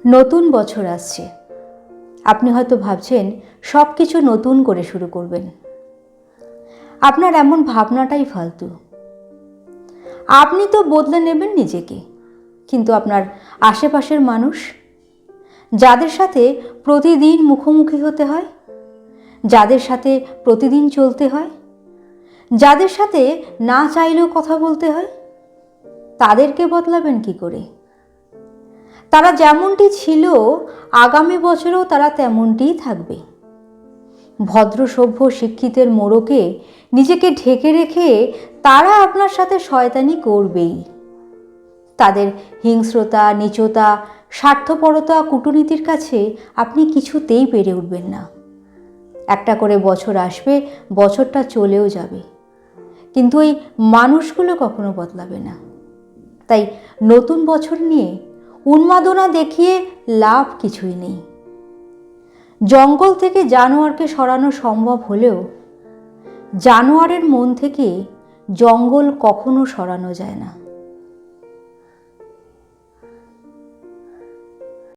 নতুন বছর আসছে। আপনি হয়তো ভাবছেন সব কিছু নতুন করে শুরু করবেন। আপনার এমন ভাবনাটাই ফালতু। আপনি তো বদলে নেবেন নিজেকে, কিন্তু আপনার আশেপাশের মানুষ, যাদের সাথে প্রতিদিন মুখোমুখি হতে হয়, যাদের সাথে প্রতিদিন চলতে হয়, যাদের সাথে না চাইলেও কথা বলতে হয়, তাদেরকে বদলাবেন কি করে? তারা যেমনটি ছিল আগামী বছরেও তারা তেমনটিই থাকবে। ভদ্র সভ্য শিক্ষিতের মোড়কে নিজেকে ঢেকে রেখে তারা আপনার সাথে শয়তানি করবেই। তাদের হিংস্রতা, নীচতা, স্বার্থপরতা, কূটনীতির কাছে আপনি কিছুতেই পেরে উঠবেন না। একটা করে বছর আসবে, বছরটা চলেও যাবে, কিন্তু এই মানুষগুলো কখনো বদলাবে না। তাই নতুন বছর নিয়ে উন্মাদনা দেখিয়ে লাভ কিছুই নেই। জঙ্গল থেকে জানোয়ারকে সরানো সম্ভব হলেও জানোয়ারের মন থেকে জঙ্গল কখনো সরানো যায় না।